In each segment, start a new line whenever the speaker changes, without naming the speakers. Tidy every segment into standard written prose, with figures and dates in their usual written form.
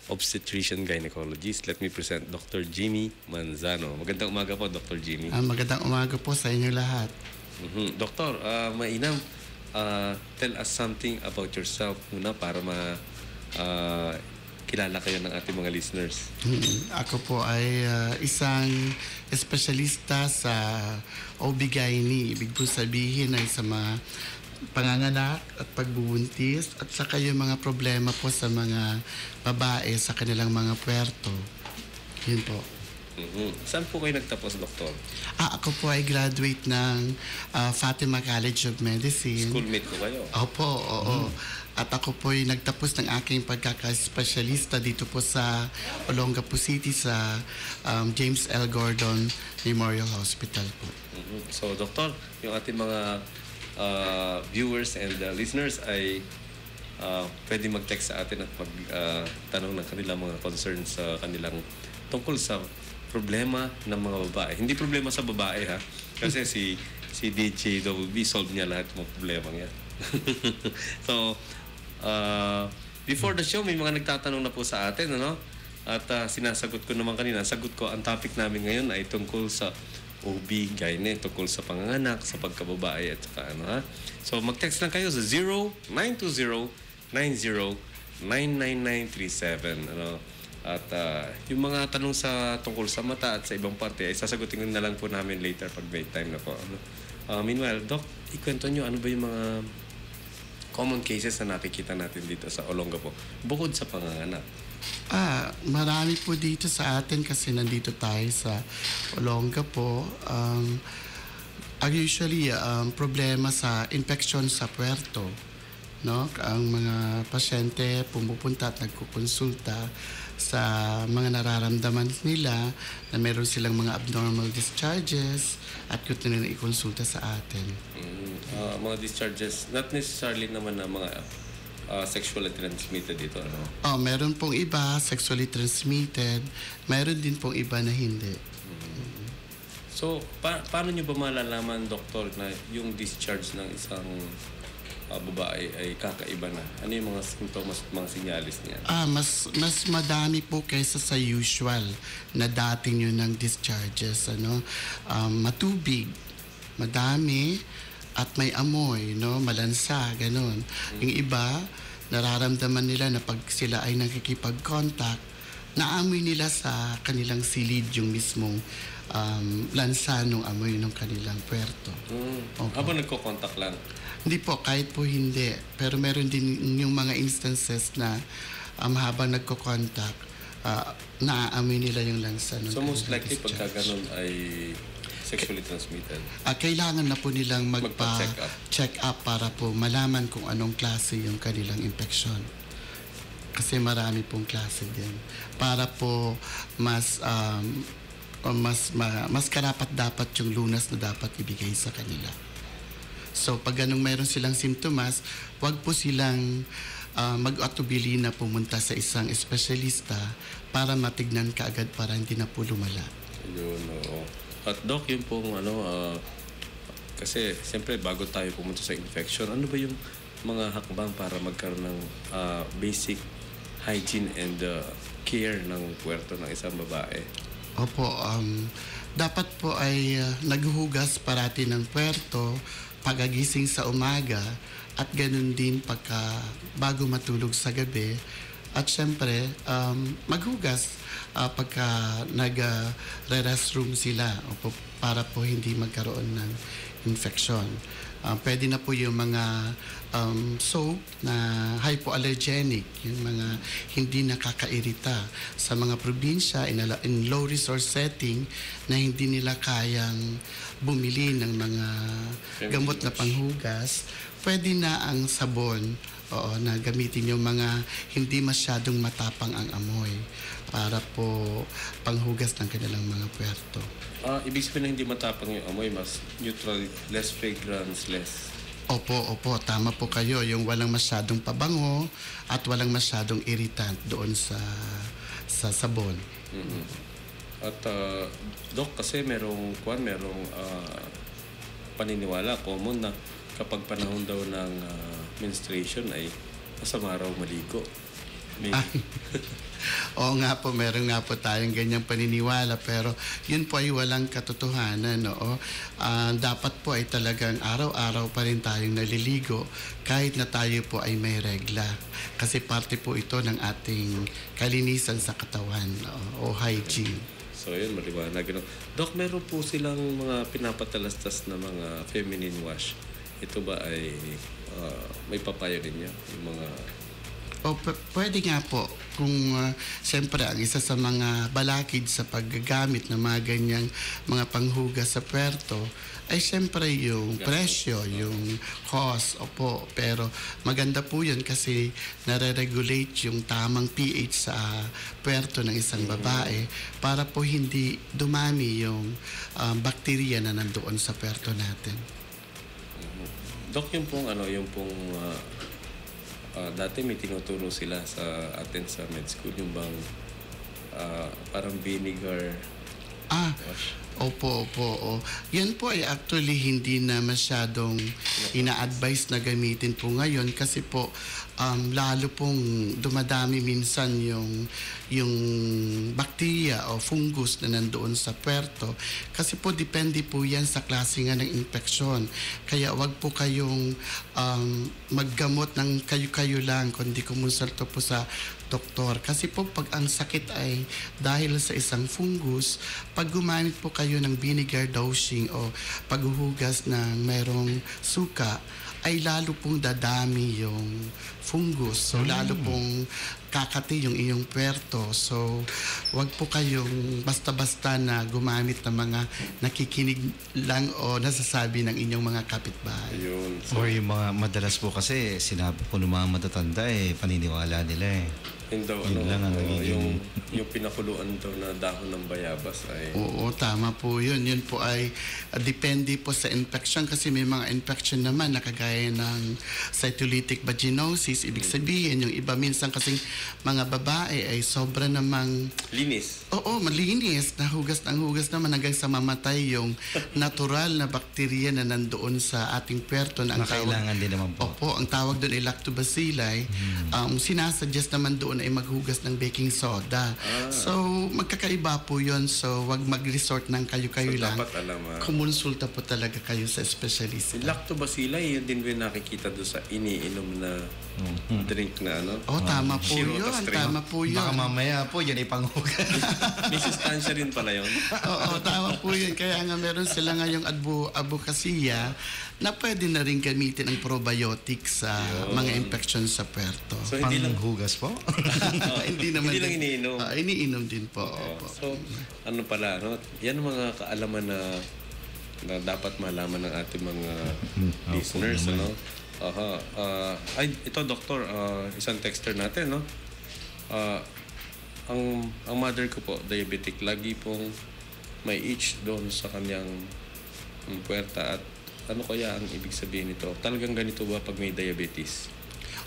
obstetrician gynecologist. Let me present Dr. Jimmy Manzano. Magandang umaga po, Dr. Jimmy.
Magandang umaga po sa inyo lahat.
Doktor, mainam, tell us something about yourself muna para kilala kayo ng ating mga listeners.
Ako po ay isang espesyalista sa OB-GYN. Ibig po sabihin ay sa mga panganganak at pagbubuntis at saka yung mga problema po sa mga babae sa kanilang mga puwerto. Yun po.
Saan po kayo nagtapos, Doktor?
Ako po ay graduate ng Fatima College of Medicine.
Schoolmate ko kayo?
Opo, oo. At ako po ay nagtapos ng aking pagkakaspesyalista dito po sa Olongapo City sa James L. Gordon Memorial Hospital po.
So, Doktor, yung ating mga viewers and listeners ay pwede mag-text sa atin at magtanong ng kanilang mga concerns sa kanilang tungkol sa problema ng mga babae. Hindi problema sa babae, ha? Kasi si DJWB solve niya lahat ng problema niya. So, before the show, may mga nagtatanong na po sa atin, ano? At sinasagot ko naman kanina. Sagot ko, ang topic namin ngayon ay tungkol sa OB-GYN, tungkol sa panganganak, sa pagkababae at saka ano, ha? So, mag-text lang kayo sa 0920-90-99937, ano? At yung mga tanong sa tungkol sa mata at sa ibang parte ay sasagutin na lang po namin later pag may time na po. Ano? Meanwhile, Doc, ikwento nyo ano ba yung mga common cases na nakikita natin dito sa Olongapo bukod sa panganganak?
Marami po dito sa atin kasi nandito tayo sa Olongapo. Usually, problema sa infection sa puwerto. No? Ang mga pasyente pumupunta at nagkukonsulta sa mga nararamdaman nila na meron silang mga abnormal discharges at yun na ikonsulta sa atin.
Mga discharges, not necessarily naman na mga sexually transmitted dito, ano?
Meron pong iba sexually transmitted, meron din pong iba na hindi.
So, paano nyo ba malalaman, Doktor, na yung discharge ng isang babae ay kakaiba na? Ano yung mga sintomas at mga sinyalis niya?
Mas madami po kaysa sa usual na dating yun ng discharges. Ano? Matubig, madami, at may amoy, no? Malansa, ganun. Yung iba, nararamdaman nila na pag sila ay nakikipag-contact, naamoy nila sa kanilang silid yung mismong lansa ng amoy ng kanilang puwerto.
Okay. Habang nagko-contact lang?
Hindi po, kahit po hindi. Pero meron din yung mga instances na habang nagko-contact, naaamoy nila yung lansa ng
So most likely
discharge.
pagka ganun ay sexually transmitted?
Kailangan na po nilang
magpa-check
up para po malaman kung anong klase yung kanilang infection. Kasi marami pong klase din. Para po mas karapat-dapat yung lunas na dapat ibigay sa kanila. So, pag ganung mayroon silang simptomas, wag po silang mag-atubili na pumunta sa isang espesyalista para matignan kaagad para hindi na po lumala.
Yun, oo. At Doc, yun pong kasi siyempre bago tayo pumunta sa infection, ano ba yung mga hakbang para magkaroon ng basic hygiene and care ng puwerto ng isang babae?
Opo, dapat po ay naghuhugas parati ng puwerto pagagising sa umaga at ganun din bago matulog sa gabi. At syempre, maghugas pagka nag-restroom sila para po hindi magkaroon ng infection. Pwede na po yung mga soap na hypoallergenic, yung mga hindi nakakairita sa mga probinsya in low resource setting na hindi nila kayang bumili ng mga gamot na panghugas. Pwede na ang sabon, na gamitin yung mga hindi masyadong matapang ang amoy para po panghugas ng kanilang mga puwerto.
Ibig sabihin na hindi matapang yung amoy, mas neutral, less fragrance, less...
Opo, tama po kayo. Yung walang masyadong pabango at walang masyadong irritant doon sa sabon.
At Doc, kasi merong paniniwala, common na kapag panahon daw ng menstruation ay masama raw maligo.
Oo nga po, meron nga po tayong ganyang paniniwala pero yun po ay walang katotohanan. Oo. Dapat po ay talagang araw-araw pa rin tayong naliligo kahit na tayo po ay may regla. Kasi parte po ito ng ating kalinisan sa katawan o hygiene.
So yun, maliwanag. Dok, meron po silang mga pinapatalastas na mga feminine wash. Ito ba ay may papayo ninyo? Yung mga...
Pwede nga po kung siyempre ang isa sa mga balakid sa paggagamit ng mga ganyang mga panghugas sa puwerto ay siyempre yung presyo, yung cost. Opo, pero maganda po yun kasi nare-regulate yung tamang pH sa puwerto ng isang babae para po hindi dumami yung bakterya na nandoon sa puwerto natin.
Dok, yung pong dati may tinuturo sila sa atin sa med school, yung bang parang vinegar wash.
Opo. Yan po ay actually hindi na masyadong ina-advise na gamitin po ngayon kasi po lalo pong dumadami minsan yung bakterya o fungus na nandoon sa puwerto. Kasi po depende po yan sa klase nga ng infeksyon. Kaya wag po kayong maggamot ng kayo-kayo lang kundi kumonsulta po sa doktor. Kasi po pag ang sakit ay dahil sa isang fungus, pag gumamit po kayo ng vinegar dosing o paghuhugas ng mayroong suka, ay lalo pong dadami yung fungus. So, lalo pong kakati yung iyong puwerto. So, wag po kayong basta-basta na gumamit ng mga nakikinig lang o nasasabi ng inyong mga kapitbahay.
Ayun.
Or yung mga madalas po kasi, sinabi po ng mga matatanda paniniwala nila
Yun daw,
Yun lang ang nagiging...
yung pinakuluan daw na dahon ng bayabas ay...
Oo, tama po yun. Yun po ay depende po sa infection kasi may mga infection naman na kagaya ng cytolytic vaginosis. Ibig sabihin, yung iba minsan kasing mga babae ay sobra namang...
Linis.
Oo, malinis. Hugas naman hanggang sa mamatay yung natural na bakterya na nandoon sa ating puwerto. Na
kailangan din naman po.
Opo, ang tawag doon ay lactobacilli. Sinasuggest naman doon ay maghugas ng baking soda. So, magkakaiba po yun. So, wag mag-resort ng kayo-kayo
So,
lang.
dapat alam,
Kumonsulta po talaga kayo sa specialist.
Yung lactobacilli, yun din ba nakikita doon sa iniinom na drink na
Tama po
Shiro
yun.
Tastring.
Tama po yun.
Baka mamaya po, yan ay panghugas.
May sustansya rin pala yun.
Oo, tama po yun. Kaya nga meron sila ngayong advokasya na pwede na rin gamitin ang probiotics sa mga infection sa puwerto.
So, hindi lang
Panghugas po?
Hindi naman
hindi lang
din-
iniinom.
Iniinom din po. Opo.
So, ano pala, yan ang mga kaalaman na dapat malaman ng ating mga listeners,
naman.
Ay, ito, Doktor, isang texter natin, ang mother ko po, diabetic, lagi pong may itch doon sa kanyang puwerta at ano kaya ang ibig sabihin nito? Talagang ganito ba pag may diabetes?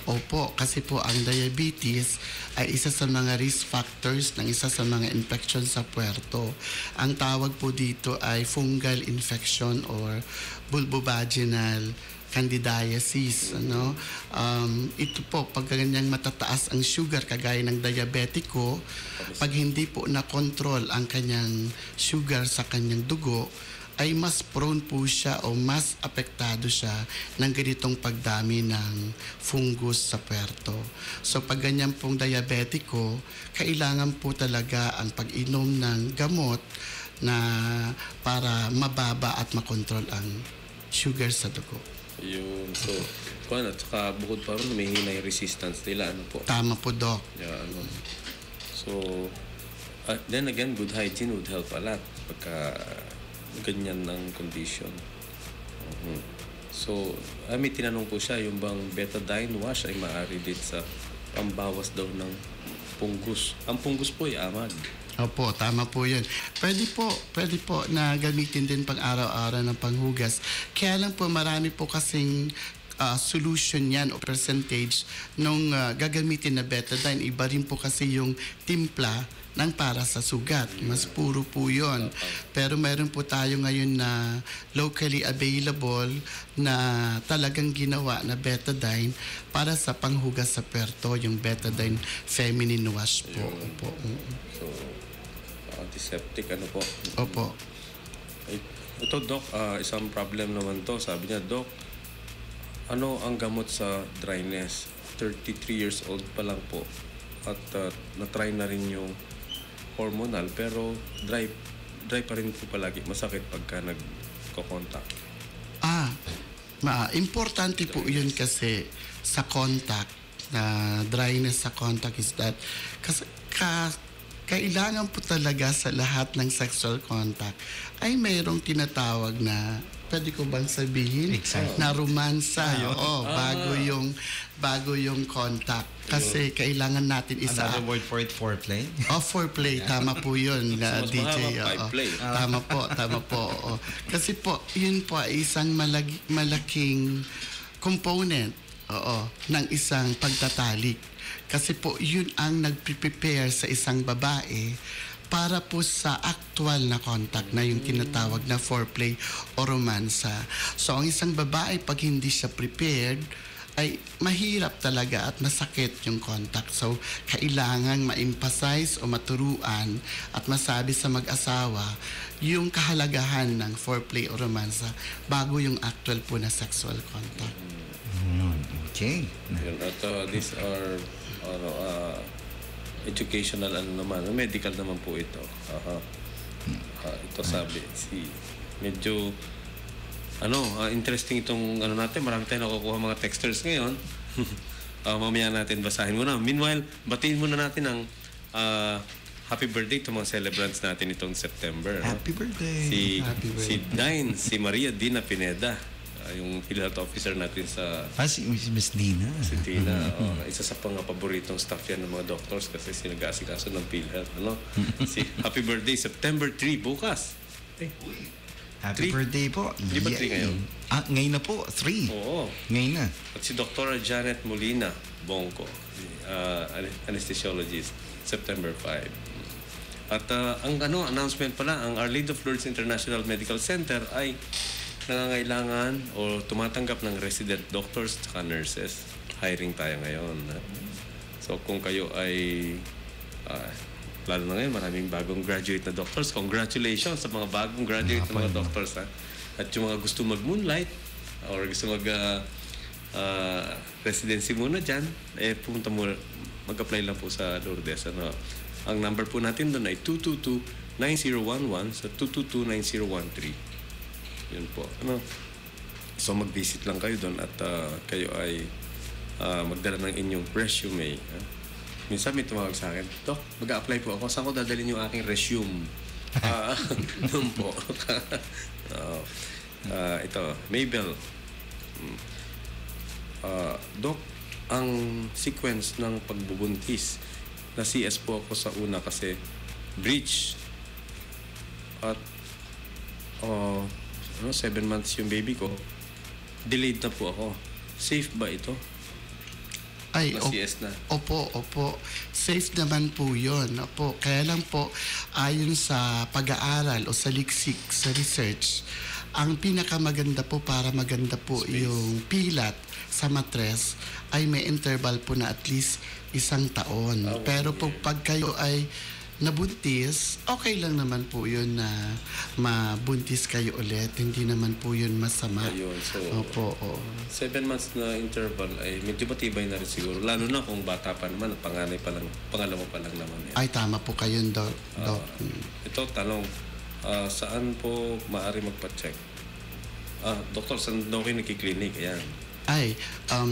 Opo, kasi po ang diabetes ay isa sa mga risk factors ng isa sa mga infection sa puwerto. Ang tawag po dito ay fungal infection or bulbovaginal candidiasis. Ito po, pag ganyang matataas ang sugar kagaya ng diabetiko, pag hindi po na-control ang kanyang sugar sa kanyang dugo, ay mas prone po siya o mas apektado siya ng ganitong pagdami ng fungus sa puwerto. So pag ganyan pong diabetiko, kailangan po talaga ang pag-inom ng gamot na para mababa at makontrol ang sugar sa dugo.
Yun. So, at saka bukod pa rin, may hinay resistance nila. Ano po?
Tama po, Doc.
Yeah, So, then again, good hygiene would help a lot pagka ganyan ng condition. So, may tinanong po siya, yung bang betadine wash ay maaari din sa pambawas daw ng punggus. Ang punggus po ay amag.
Opo, tama po yun. Pwede po na gamitin din pang araw-araw ng panghugas. Kaya lang po marami po kasing solution yan o percentage nung gagamitin na betadine. Iba rin po kasi yung timpla ng para sa sugat. Mas puro po yun. Pero mayroon po tayo ngayon na locally available na talagang ginawa na betadine para sa panghugas sa perto, yung betadine feminine wash po. Opo.
So, antiseptic ano po?
Opo.
Ito, Doc, isang problem naman to. Sabi niya, Doc, ano ang gamot sa dryness? 33 years old pa lang po. At na-try na rin yung hormonal, pero dry pa rin po palagi. Masakit pagka nagko-contact.
Importante po yun kasi sa contact, na dryness sa contact is that kasi kailangan po talaga sa lahat ng sexual contact ay mayroong tinatawag na, pwede ko bang sabihin? Na romansa. Oo, bago yung contact. Kasi kailangan natin
Another word for it, foreplay?
Foreplay. Tama po yun, DJ.
Play.
Tama po. Oo. Kasi po, yun po ay isang malaking component ng isang pagtatalik. Kasi po, yun ang nag-prepare sa isang babae para po sa actual na contact na yung tinatawag na foreplay o romansa. So, ang isang babae, pag hindi siya prepared, ay mahirap talaga at masakit yung contact. So, kailangan ma-emphasize o maturuan at masabi sa mag-asawa yung kahalagahan ng foreplay o romansa bago yung actual po na sexual contact.
Okay.
Yun, at these are educational medical naman po ito. Ito sabi, medyo interesting itong natin. Marami tayong nakukuha mga texters ngayon. Mamaya natin basahin muna. Meanwhile, batiin muna natin ang happy birthday to mga celebrants natin itong September.
Happy birthday.
Si Dine, si Maria Dina Pineda, yung PhilHealth officer natin sa...
si Miss Dina.
Si Dina. Isa sa paboritong staff yan ng mga doctors kasi sinag-aasikaso ng PhilHealth. Happy birthday, September 3, bukas.
Happy birthday po.
Di ba 3 ngayon?
Ngayon na po, 3.
Oo.
Ngayon na.
At si Dr. Janet Molina Bongco, anesthesiologist, September 5. At ang announcement pala, ang Our Lady of Lourdes International Medical Center ay nangangailangan o tumatanggap ng resident doctors at nurses. Hiring tayo ngayon. So kung kayo ay lalo na ngayon, maraming bagong graduate na doctors. Congratulations sa mga bagong graduate na mga doctors. At yung mga gusto mag-moonlight or gusto residency muna dyan, pumunta muna, mag-apply lang po sa Lourdes. Ang number po natin doon ay 222-9011 sa 222-9013. Yun po. So mag-visit lang kayo doon at kayo ay magdala ng inyong resume. Minsan may tumawag sa akin, Dok, mag-a-apply po ako. Saan ko dadalhin yung aking resume? Doon po. Ito, Mabel. Dok, ang sequence ng pagbubuntis, na CS po ako sa una kasi breech. At 7 months yung baby ko. Delayed na po ako. Safe ba ito?
Ay,
CS na.
Opo. Safe naman po yun. Opo. Kaya lang po, ayon sa pag-aaral o sa liksik, sa research, ang pinakamaganda po para maganda po
Space.
Yung pilat sa matres ay may interval po na at least 1 taon. Pero po pag kayo ay nabuntis, okay lang naman po yun na mabuntis kayo ulit. Hindi naman po yun masama.
Ayun, so,
Opo.
7 months na interval ay medyo matibay na rin siguro. Lalo na kung bata pa naman, pangalawa pa lang naman.
Ay, tama po kayo, Doc.
Ito, tanong, saan po maaari magpa-check? Doktor, saan daw kayo nakiklinik? Ayan.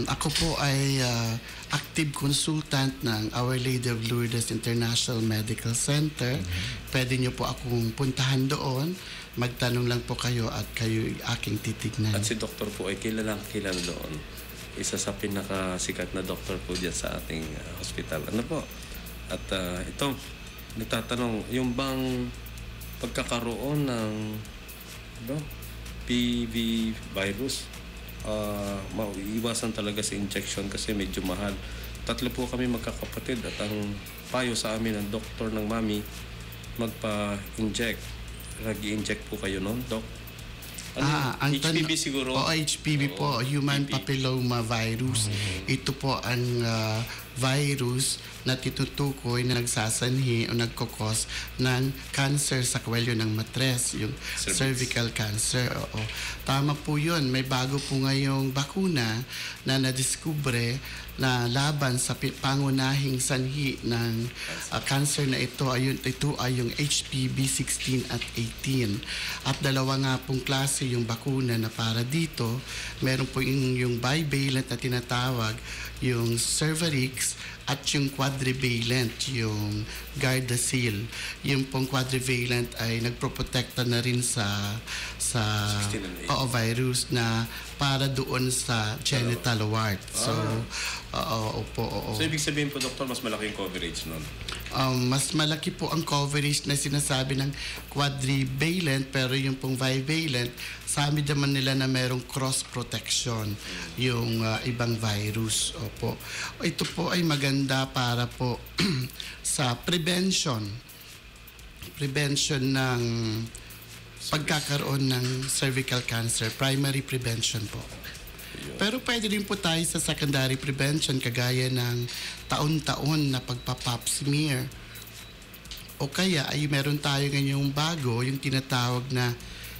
Ako po ay active consultant ng Our Lady of Lourdes International Medical Center. Pwede niyo po akong puntahan doon. Magtanong lang po kayo at kayo aking titignan.
At si doktor po ay kilala doon. Isa sa pinakasikat na doktor po dyan sa ating hospital. Ano po? At ito, nagtatanong, yung bang pagkakaroon ng PV virus maiwasan talaga sa injection kasi medyo mahal. 3 po kami magkakapatid at ang payo sa amin ng doktor ng mami, magpa-inject. Nag-i-inject po kayo noon, Doc?
Ang
HPV siguro?
Oo, HPV po, Human Papilloma Virus. Ito po ang virus na tinutukoy na nagsasanhi o nagkokos ng cancer sa kwelyo ng matres, yung cervical cancer. Oo. Tama po yun. May bago po ngayong bakuna na nadiskubre na laban sa pangunahing sanhi ng cancer na ito ay yung HPV 16 at 18. At dalawa nga pong klase yung bakuna na para dito. Meron po yung bivalent na tinatawag, yung Cervarix, at yung quadrivalent, yung Gardasil. Yung pong quadrivalent ay nagproprotekta na rin sa virus na para doon sa genital wart. So, oo.
So, ibig sabihin po, Doktor, mas malaki yung coverage nun?
Mas malaki po ang coverage na sinasabi ng quadrivalent, pero yung pong bivalent, sabi naman nila na merong cross protection yung ibang virus. Opo. Ito po ay maganda para po sa prevention ng pagkakaroon ng cervical cancer, primary prevention po. Pero pwede rin po tayo sa secondary prevention kagaya ng taon-taon na pagpa-pap smear. O kaya ay meron tayo ngayong bago, yung tinatawag na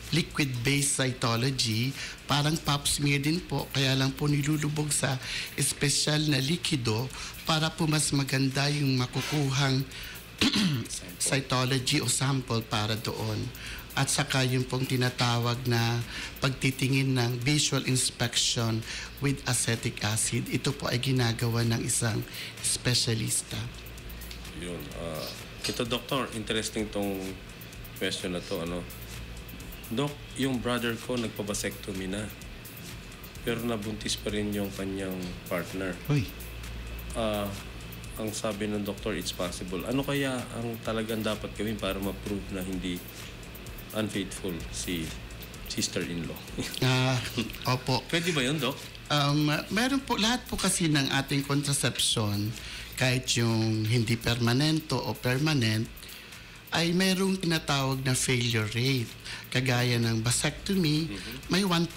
liquid-based cytology, parang pap smear din po, kaya lang po nilulubog sa espesyal na likido para po mas maganda yung makukuhang cytology o sample para doon. At saka yung pong tinatawag na pagtitingin ng visual inspection with acetic acid. Ito po ay ginagawa ng isang espesyalista.
Yun. Ito, Doktor, interesting tong question na to. Dok, yung brother ko nagpa-vasectomy na. Pero nabuntis pa rin yung kanyang partner.
Uy.
Ang sabi ng doktor, it's possible. Ano kaya ang talagang dapat gawin para ma-prove na hindi unfaithful si sister-in-law?
Opo.
Pwede ba yun, Dok?
Meron po, lahat po kasi ng ating contraception, kahit yung hindi permanento o permanent, ay merong tinatawag na failure rate. Kagaya ng vasectomy, may 1%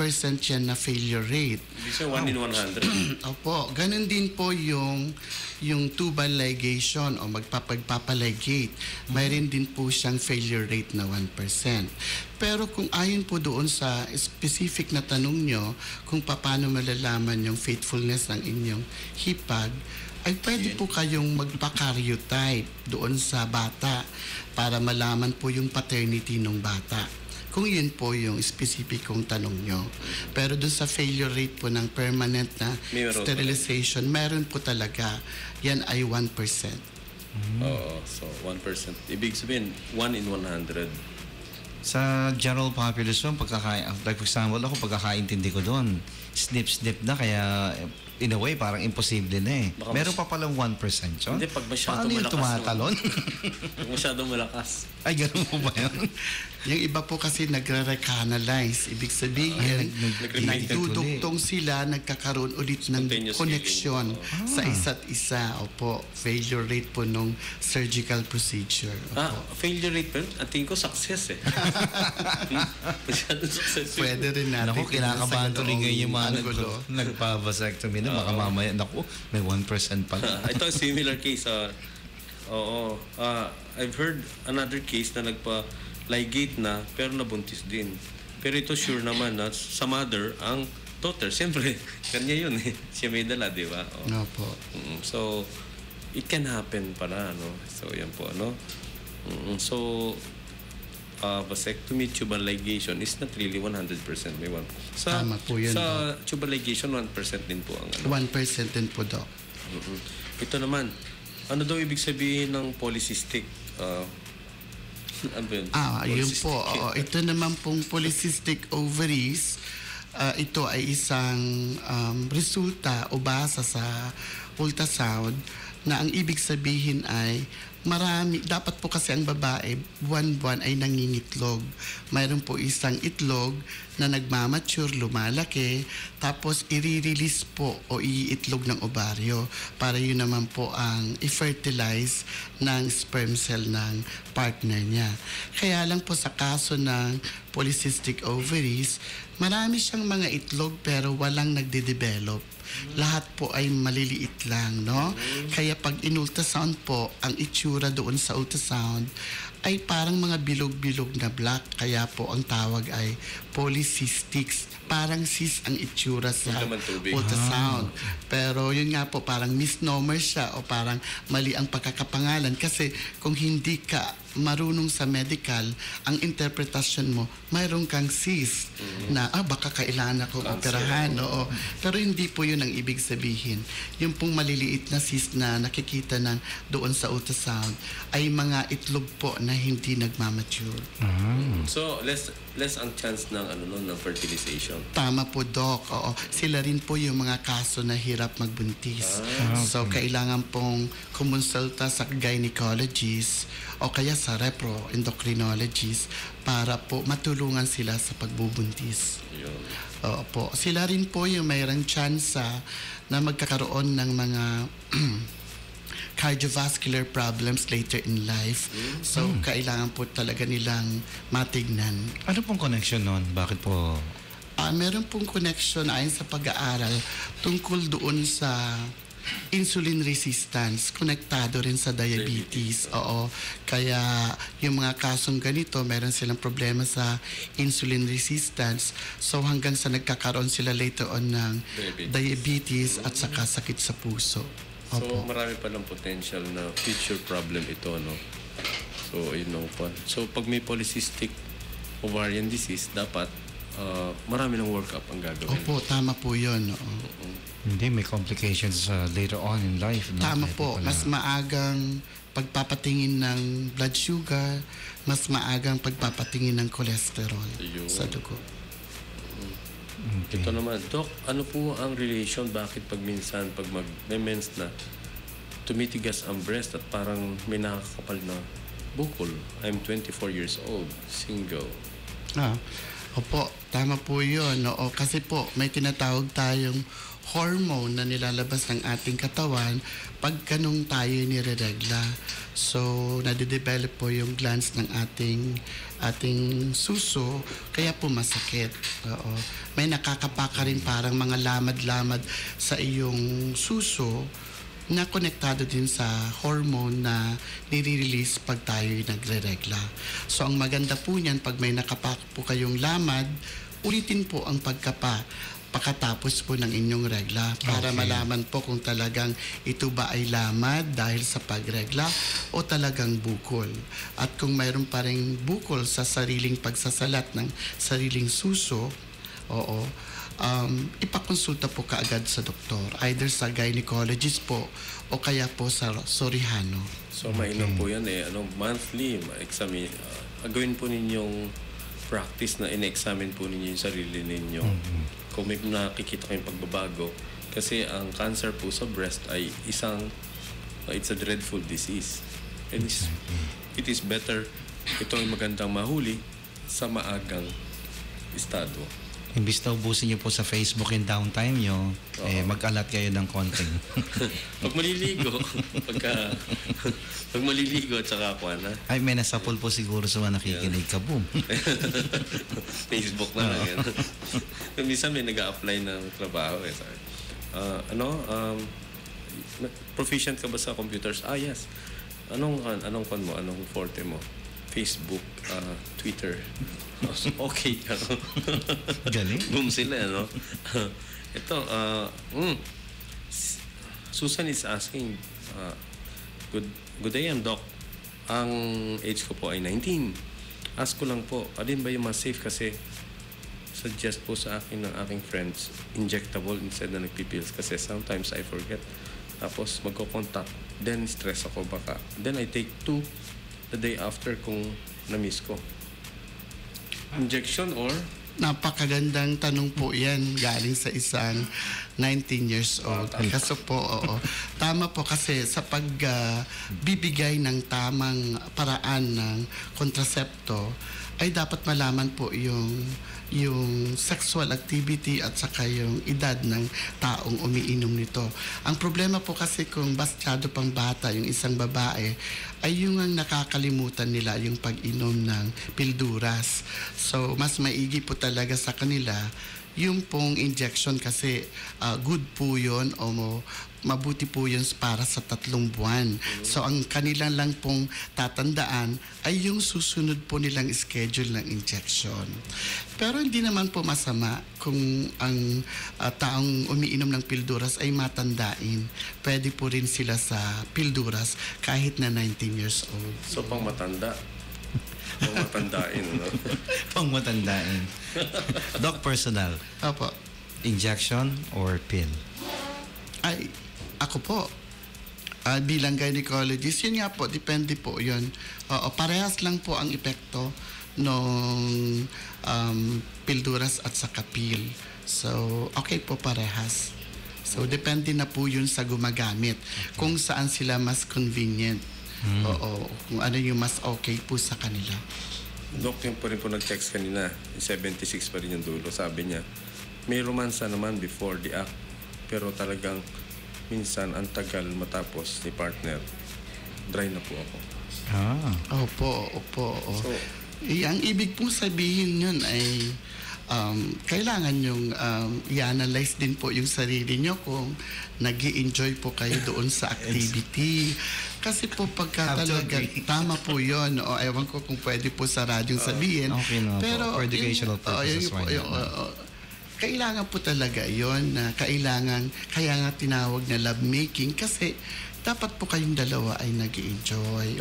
yan na failure rate.
Ibig sabihin, 1 in 100.
Opo, ganun din po yung tubal ligation o magpapagpapaligate. Mayroon din po siyang failure rate na 1%. Pero kung ayon po doon sa specific na tanong nyo, kung paano malalaman yung faithfulness ng inyong hipag, ay pwede po kayong magpa-karyotype doon sa bata para malaman po yung paternity ng bata. Kung yun po yung specific kong tanong nyo. Pero doon sa failure rate po ng permanent na sterilization, meron po talaga. Yan ay 1%.
Oo, so 1%. Ibig sabihin, 1 in 100.
Sa general population, like for example, ako pagkakaintindi ko doon, snip-snip na, kaya in a way, parang imposible na eh.
Baka
meron pa palang 1% yun?
Hindi, pag masyado
paano yung
malakas.
tumatalon?
Pag masyado malakas.
Ay, ganun po ba yun?
Yung iba po kasi nagre-recanalize. Ibig sabihin, nagdudugtong sila, nagkakaroon ulit ng
Spontaneous
connection
feeling.
sa isa't isa. Opo, failure rate po nung surgical procedure. Opo.
Failure rate pa yun? Ang tingin ko success eh. Masyado success yun.
Pwede rin natin.
Naku, kinakabahan
tingnan sa
tuloy ngayon yung mga
angulo.
nagpa-vasectomy na. Baka mamaya, naku, may 1% pala.
Ito, similar case. Oo. I've heard another case na nagpa-ligate na pero nabuntis din. Pero ito sure naman na sa mother ang daughter. Siyempre, kanya yun eh. Siya may dala, di ba?
Opo.
So, it can happen pala, So, yan po, So, vasectomy, tubal ligation is not really 100%. May one.
Tama po yun,
Sa tubal ligation, 1% din po ang
1% din po, Doc.
Ito naman, ano daw ibig sabihin ng polycystic? Ano ba yun?
Yun po. Ito naman pong polycystic ovaries, ito ay isang resulta o basa sa ultrasound na ang ibig sabihin ay dapat po kasi ang babae, buwan-buwan ay nangingitlog. Mayroon po isang itlog na nagmamature, lumalaki, tapos i-release po o iitlog ng ovaryo para yun naman po ang i-fertilize ng sperm cell ng partner niya. Kaya lang po sa kaso ng polycystic ovaries, marami siyang mga itlog pero walang nagde-develop. Lahat po ay maliliit lang, no? Kaya pag in-ultrasound po, ang itsura doon sa ultrasound ay parang mga bilog-bilog na black. Kaya po ang tawag ay polycystic. Parang cyst ang itsura sa
Huwag naman tubig.
ultrasound. Pero yun nga po, parang misnomer siya o parang mali ang pagkakapangalan. Kasi kung hindi ka marunong sa medical, ang interpretasyon mo, mayroon kang cyst na baka kailangan ako operahan. Oo. Pero hindi po yun ang ibig sabihin. Yung pong maliliit na cyst na nakikita ng doon sa ultrasound ay mga itlog po na hindi nagmamature.
So, less ang chance ng ng fertilization.
Tama po, Doc. Oo. Sila rin po yung mga kaso na hirap magbuntis. So, kailangan pong kumonsulta sa gynecologist o kaya sa endocrinologist para po matulungan sila sa pagbubuntis.
Yun.
Opo. Sila rin po yung mayroong tsansa na magkakaroon ng mga cardiovascular problems later in life. So, kailangan po talaga nilang matignan.
Ano pong connection nun? Bakit po?
Meron pong connection ayon sa pag-aaral tungkol doon sa insulin resistance, konektado rin sa diabetes. Oo. Kaya yung mga kasong ganito, meron silang problema sa insulin resistance. So hanggang sa nagkakaroon sila later on ng diabetes at saka sakit sa puso.
So, marami pa ng potential na future problem ito, no? So, yun ang po. So, pag may polycystic ovarian disease, dapat marami ng workup ang gagawin.
Opo, tama po yun. Oo.
Hindi, may complications later on in life. No?
Tama
Kaya
po,
pala-
mas maagang pagpapatingin ng blood sugar, mas maagang pagpapatingin ng cholesterol
Ayun.
sa dugo.
Okay.
Ito naman, Doc, ano po ang relation? Bakit pag minsan, pag mag-mens na, tumitigas ang breast at parang may nakakapal na bukol? I'm 24 years old, single.
Opo, tama po yun. Oo, kasi po, may tinatawag tayong hormone na nilalabas ng ating katawan pag kanong tayo nire-regla. So, nade-develop po yung glands ng ating suso, kaya po masakit. Oo. May nakakapaka rin parang mga lamad-lamad sa iyong suso na konektado din sa hormone na nire-release pag tayo nagre-regla. So, ang maganda po niyan, pag may nakapak po kayong lamad, ulitin po ang pagkapa pagkatapos po ng inyong regla para malaman po kung talagang ito ba ay lamad dahil sa pagregla o talagang bukol. At kung mayroon pa rin bukol sa sariling pagsasalat ng sariling suso, ipakonsulta po kaagad sa doktor, either sa gynecologist po o kaya po sa Sorihano.
So, mainam po yan monthly, ma-examine. Gawin po ninyong practice na in-examine po ninyo yung sarili ninyo. Kung may nakikita kayong pagbabago. Kasi ang cancer po sa breast ay it's a dreadful disease. And it is better, ito ay magandang mahuli sa maagang estado.
Imbis na ubusin niyo po sa Facebook yung downtime niyo, mag-alat kayo ng konting.
Pag maliligo, pag maliligo at saka ako na.
Ay, may nasapol po siguro sa mga nakikinig ka, boom.
Facebook na lang yan. Minsan may nag-a-apply ng trabaho. Sabi, proficient ka ba sa computers? Yes. Anong forte mo? Facebook, Twitter. Okay.
Galing.
Boom sila, no? Ito, Susan is asking, good day, Doc. Ang age ko po ay 19. Ask ko lang po, alin ba yung mas safe kasi suggest po sa akin ng aking friends, injectable instead na nagpipills kasi sometimes I forget. Tapos magko-contact, then stress ako baka. Then I take 2 the day after kung na-miss ko. Injection or
Napakagandang tanong po yan galing sa isang 19 years old. Kaso po, oo. Tama po kasi sa pagbibigay ng tamang paraan ng kontrasepto ay dapat malaman po yung sexual activity at saka yung edad ng taong umiinom nito. Ang problema po kasi kung masyado pang bata yung isang babae, ay yung ang nakakalimutan nila yung pag-inom ng pilduras. So, mas maigi po talaga sa kanila yung pong injection kasi good po yun o mabuti po yun para sa 3 buwan. So, ang kanilang lang pong tatandaan ay yung susunod po nilang schedule ng injection. Pero hindi naman po masama kung ang taong umiinom ng pilduras ay matandain. Pwede po rin sila sa pilduras kahit na 19 years old.
So, pang matanda. Pang matandain, no?
Pang matandain. Doc, personal.
Opo.
Injection or pill?
Ay, ako po. Bilang gynecologist, yun nga po, depende po yun. Parehas lang po ang epekto ng pilduras at saka pill. So, okay po parehas. So, depende na po yun sa gumagamit. Kung saan sila mas convenient. Oo, kung ano yung mas okay po sa kanila.
Doc, yung pa rin po nag-text kanina, 76 pa rin yung dulo. Sabi niya, may romansa naman before the act, pero talagang minsan ang tagal matapos ni partner, dry na po ako.
Opo.
So,
Ang ibig pong sabihin yun ay kailangan yung i-analyze din po yung sarili nyo kung nag-i-enjoy po kayo doon sa activity. Kasi po pagka talaga, tama po yun. O ewan ko kung pwede po sa radyong sabihin.
Okay na
pero
po. For educational purposes.
Kailangan po talaga yon na kailangan, kaya nga tinawag na love making kasi dapat po kayong dalawa ay nag-enjoy.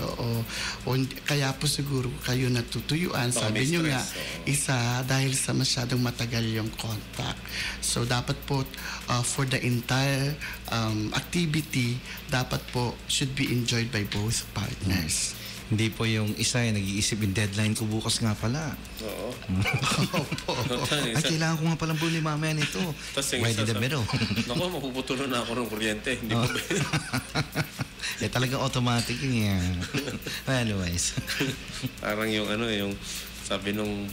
Kaya po siguro kayo natutuyuan. Sabi nyo nga, isa dahil sa masyadong matagal yung contact. So, dapat po for the entire activity, dapat po should be enjoyed by both partners.
Hindi po yung isa ay nag-iisip yung deadline ko bukas nga pala.
oo.
Ay, kailangan ko nga palang buli mamaya nito. Right in the middle.
Naku, mapuputulo na ako ng kuryente. Hindi ko
Talaga automatic yun yan. Anyways.
Parang yung sabi nung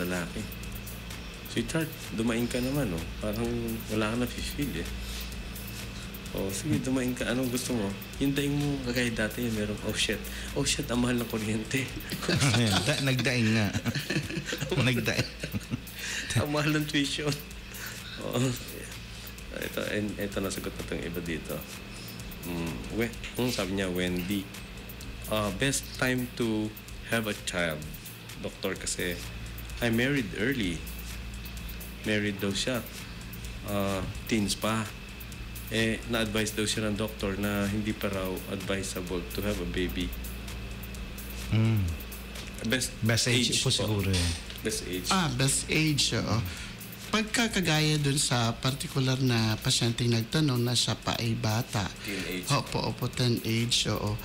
lalaki. Sweetheart, dumain ka naman, oh. Parang wala ka na feel eh. Sige, dumain ka. Anong gusto mo? Yung daing mo, kagaya dati, meron, oh shit, ang mahal ng kuryente.
Nagdaing nga. Nagdaing.
Ang mahal ng tuition. Ito nasagot na itong iba dito. Sabi niya, Wendy, best time to have a child, doktor, kasi I married early. Married daw siya. Teens pa. Na-advise daw siya ng doktor na hindi pa raw advisable to have a baby.
Best age po siguro yun.
Best age.
Best age, oo. Pagkakagaya dun sa particular na pasyente nagtanong na siya pa ay bata.
Teenage.
Opo, teenage, oo.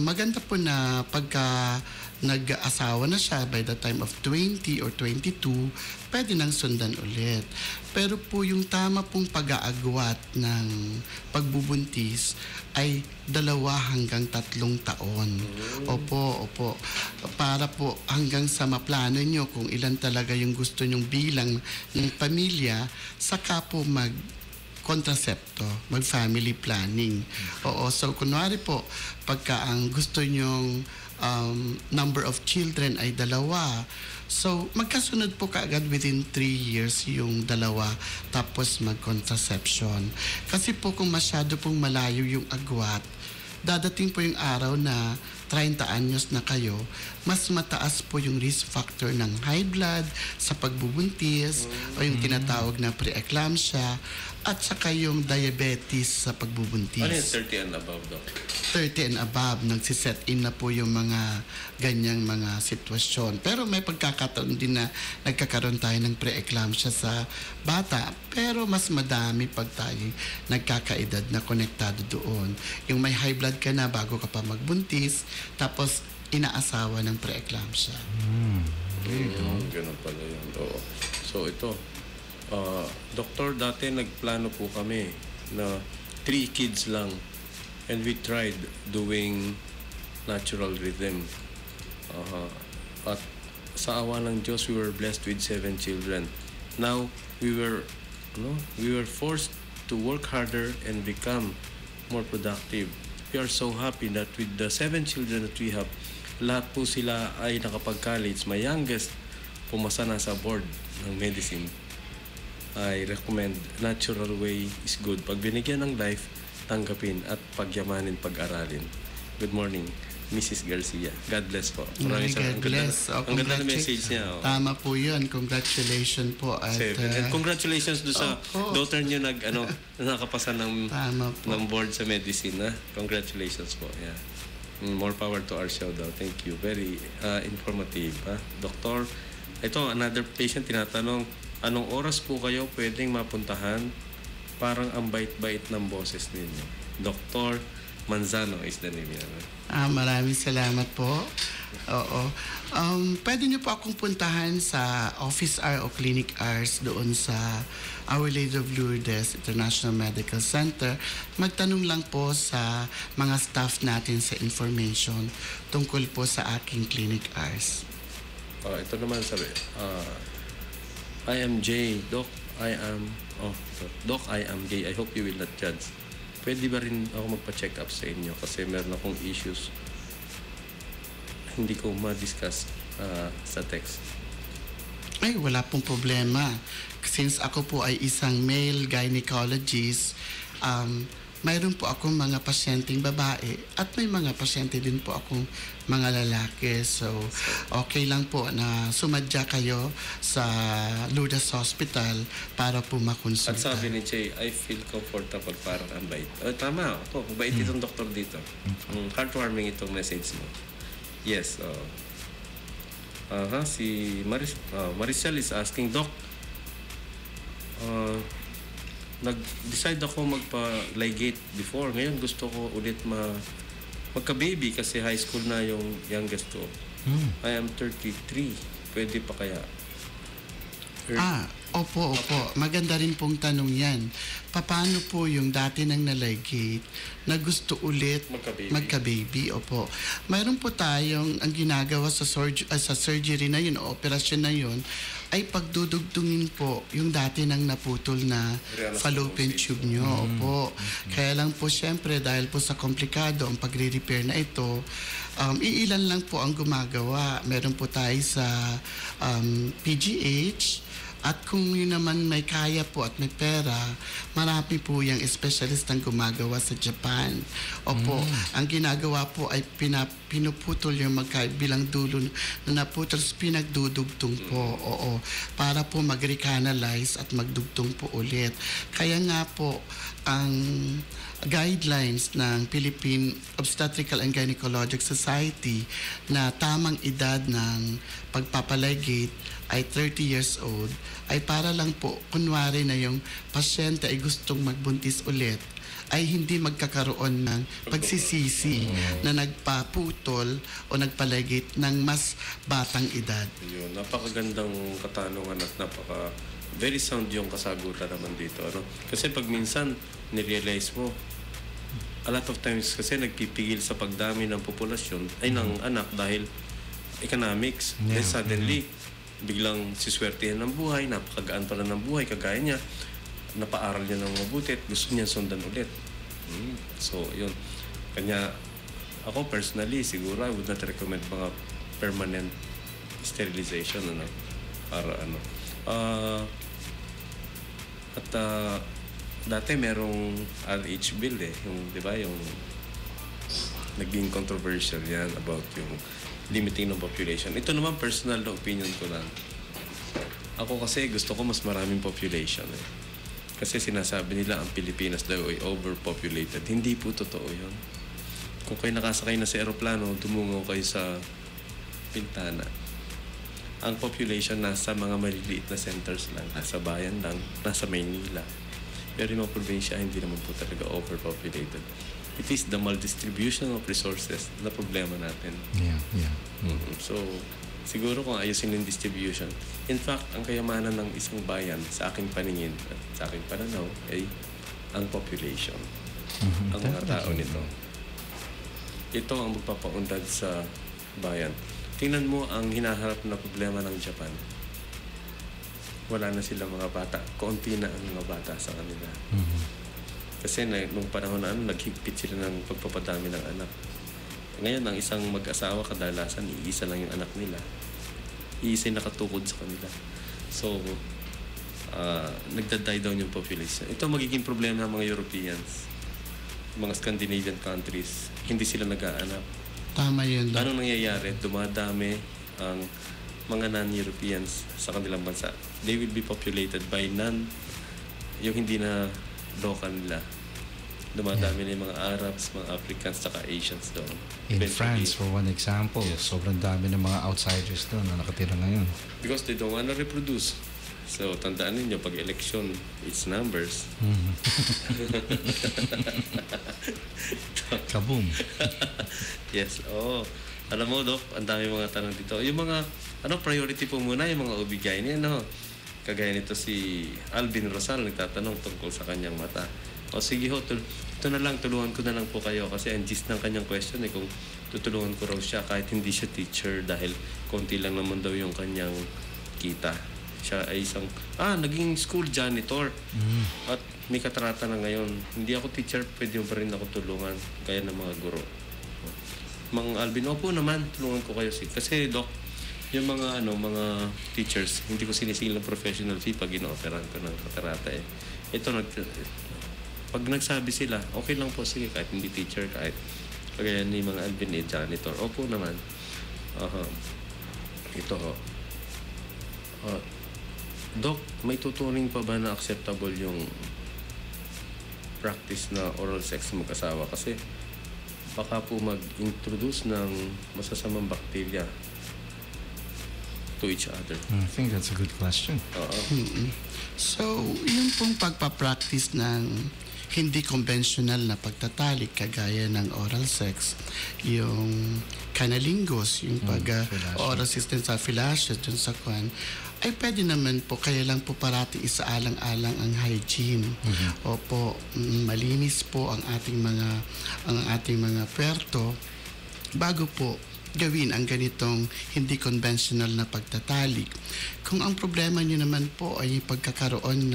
Maganda po na pagka nag-asawa na siya by the time of 20 or 22, pwede nang sundan ulit. Pero po yung tama pong pag-aagwat ng pagbubuntis ay 2 hanggang 3 taon. Opo. Para po hanggang sa maplano nyo kung ilan talaga yung gusto nyong bilang ng pamilya, saka po contracepto, mag-family planning. So kunwari po, pagka ang gusto nyong number of children ay 2, so magkasunod po kaagad within 3 years yung 2, tapos mag-contraception. Kasi po kung masyado pong malayo yung agwat, dadating po yung araw na 30 anyos na kayo, mas mataas po yung risk factor ng high blood sa pagbubuntis o yung tinatawag na preeclampsia at saka yung diabetes sa pagbubuntis.
Ano yung 30 and above, Doc?
30 and above, nagsiset in na po yung mga ganyang mga sitwasyon. Pero may pagkakataon din na nagkakaroon tayo ng preeclampsia sa bata. Pero mas madami pag tayo nagkakaedad na konektado doon. Yung may high blood ka na bago ka pa magbuntis, tapos inaasawa ng preeclampsia.
Ganun pala yun. Oo. So ito, Doktor, dati nagplano po kami na 3 kids lang, and we tried doing natural rhythm. At sa awa ng Diyos, we were blessed with 7 children. Now, we were forced to work harder and become more productive. We are so happy that with the 7 children that we have, lahat po sila ay nakapag-college. My youngest, pumasa na sa board ng medicine. I recommend natural way is good. Pag binigyan ng life, tanggapin at pagyamanin, pag-aralin. Good morning, Mrs. Garcia. God bless po.
God bless.
Ang ganda ng message niya.
Tama po yun. Congratulations po. At,
7. And congratulations do sa daughter niyo nakapasa ng board sa medicine. Congratulations po. Yeah. More power to our show daw. Thank you. Very informative. Doktor, ito, another patient tinatanong, anong oras po kayo pwedeng mapuntahan? Parang ang bait-bait ng boses ninyo. Dr. Manzano is the name niya.
Maraming salamat po. Oo. Pwede niyo po akong puntahan sa office hour o clinic hours doon sa Our Lady of Lourdes International Medical Center. Magtanong lang po sa mga staff natin sa information tungkol po sa aking clinic hours.
Ito naman sabi, I am Jay. Doc, I am gay. I hope you will not judge. Pwede ba rin ako magpa-check up sa inyo kasi meron akong issues hindi ko ma-discuss sa text.
Ay, wala pong problema. Since ako po ay isang male gynecologist, mayroon po akong mga pasyenteng babae at may mga pasyente din po akong mga lalaki. So, okay lang po na sumadya kayo sa Lourdes Hospital para po makonsulta.
At sabi ni Jay, I feel comfortable, parang ang bait. Tama, bait itong doktor dito. Heartwarming itong message mo. Yes. Si Maricel is asking, Doc, nag-decide ako magpa-ligate before. Ngayon gusto ko ulit magka-baby kasi high school na yung youngest ko. I am 33. Pwede pa kaya?
Opo. Maganda rin pong tanong yan. Paano po yung dati nang naligate na gusto ulit magka-baby? Opo. Mayroon po tayong ang ginagawa sa surgery na yun, o operasyon na yun, ay pagdudugtungin po yung dati nang naputol na fallopian tube nyo. Opo. Kaya lang po syempre dahil po sa komplikado ang pagre-repair na ito, iilan lang po ang gumagawa. Meron po tayo sa PGH. At kung yun naman may kaya po at may pera, marami po yung specialist ang gumagawa sa Japan. Opo, ang ginagawa po ay pinuputol yung magkabilang dulo na naputol, pinagdudugtong po. Oo, para po mag-recanalize at magdugtong po ulit. Kaya nga po, ang guidelines ng Philippine Obstetrical and Gynecologic Society na tamang edad ng pagpapaligate ay 30 years old, ay para lang po, kunwari na yung pasyente ay gustong magbuntis ulit, ay hindi magkakaroon ng pagsisisi na nagpaputol o nagpaligate ng mas batang edad.
Yun, napakagandang katanungan at very sound yung kasagutan naman dito. Kasi pag minsan, nirealize mo, a lot of times kasi nagpipigil sa pagdami ng populasyon ay ng anak dahil economics. Then suddenly, biglang siswertihan ng buhay, napakagaan pala ng buhay, kagaya niya, napaaral niya ng mabuti at gusto niya sundan ulit. So, yun. Kanya, ako personally, siguro, I would not recommend mga permanent sterilization, para dati merong RH bill yung, di ba, yung naging controversial yan about yung limiting ng population. Ito naman personal na opinion ko lang. Ako kasi gusto ko mas maraming population. Kasi sinasabi nila ang Pilipinas daw ay overpopulated. Hindi po totoo yun. Kung kayo nakasakay na sa aeroplano, tumungo kayo sa pintana. Ang population nasa mga maliliit na centers lang. Nasa bayan lang, nasa Maynila. Pero yung mga probinsya, hindi naman po talaga overpopulated. It is the maldistribution of resources na problema natin.
Yeah.
So, Siguro kung ayusin yung distribution. In fact, ang kayamanan ng isang bayan sa aking paningin at sa aking pananaw ay ang population. Ang mga tao nito. Ito ang magpapaunlad sa bayan. Tingnan mo ang hinaharap na problema ng Japan. Wala na sila mga bata. Kaunti na ang mga bata sa kanila. Kasi nung panahon na naghigpit sila ng pagpapadami ng anak. Ngayon, ang isang mag-asawa kadalasan, iisa lang yung anak nila. Iisa yung nakatukod sa kanila. So, nagda-die down yung population. Ito magiging problema ng mga Europeans. Mga Scandinavian countries. Hindi sila nag-aanap.
Tama yun, Doc.
Anong nangyayari? Dumadami ang mga non-Europeans sa kanilang bansa. They will be populated by yung hindi na local nila. Dumadami na yung mga Arabs, mga Africans, saka Asians doon.
In
Eventually,
France, for one example, sobrang dami ng mga outsiders doon na nakatira ngayon.
because they don't wanna reproduce. So, tandaan ninyo, pag election, it's numbers.
Kaboom.
Yes, oo. Alam mo, Doc, ang dami mga tanong dito. Yung mga, priority po muna, yung mga obigay niya, Kagaya nito si Alvin Rosal, nagtatanong tungkol sa kanyang mata. O sige ho, ito na lang, tulungan ko na lang po kayo kasi ang gist ng kanyang question kung tutulungan ko raw siya kahit hindi siya teacher dahil konti lang naman daw yung kanyang kita. Siya ay isang, naging school janitor. At may katarata na ngayon. Hindi ako teacher, pwede mo pa rin ako tulungan gaya ng mga guro. Mang Alvin, opo naman, tulungan ko kayo. Kasi Doc, yung mga teachers, hindi ko sinisingil ng professional fee pag ino-offeran ko ng katarata eh. Ito, pag nagsabi sila, okay lang po, sige, kahit hindi teacher, kahit kagaya ni mga Alvin janitor. Opo naman. Ito ho. Doc, may tuturing pa ba na acceptable yung practice na oral sex mag-asawa? Kasi baka po mag-introduce ng masasamang bakterya to each other.
I think that's a good question.
So, yung pong pagpapractice ng hindi conventional na pagtatalik kagaya ng oral sex, yung cunnilingus, yung oral system sa fellatio, dun sa kwan, ay pwede naman po, kaya lang po parati isaalang-alang ang hygiene. Opo, malinis po ang ating mga puwerto bago po gawin ang ganitong hindi conventional na pagtatalik. Kung ang problema niyo naman po ay pagkakaroon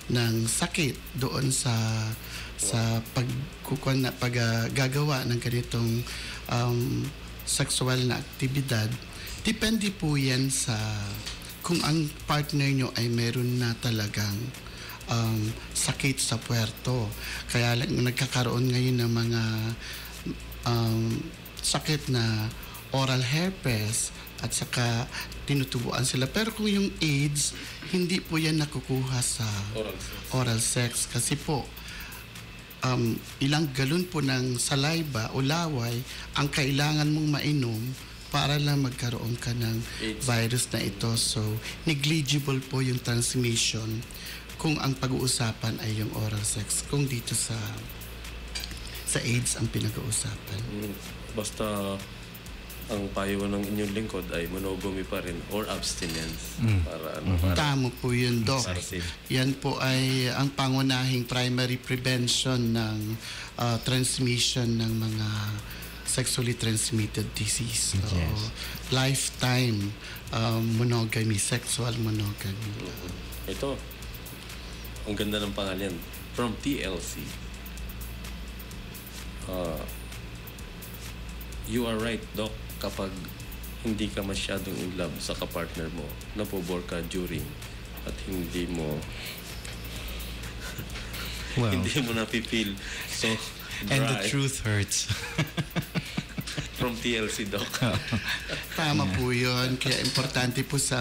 ng sakit doon sa paggagawa ng ganitong sexual na aktibidad, depende po yan sa kung ang partner nyo ay meron na talagang sakit sa puwerto. Kaya lang nagkakaroon ngayon ng mga sakit na oral herpes at saka tinutubuan sila. Pero kung yung AIDS, hindi po yan nakukuha sa oral sex. Kasi po, ilang galon po ng saliva o laway ang kailangan mong mainom para lang magkaroon ka ng AIDS virus na ito. So, negligible po yung transmission kung ang pag-uusapan ay yung oral sex. Kung dito sa AIDS ang pinag-uusapan.
Basta ang payo ng inyong lingkod ay monogamy pa rin or abstinence. Para
Tama po yun, Doc.
safe.
Yan po ay ang pangunahing primary prevention ng transmission ng mga sexually transmitted disease. So, lifetime monogamy, sexual monogamy.
Ito, ang ganda ng pangalan. From TLC. You are right, Doc. Kapag hindi ka masyadong in love sa kapartner mo, napobore ka during at hindi mo hindi mo napipil. So, dry.
And the truth hurts.
From TLC, Doc.
Tama po yun. Kaya importante po sa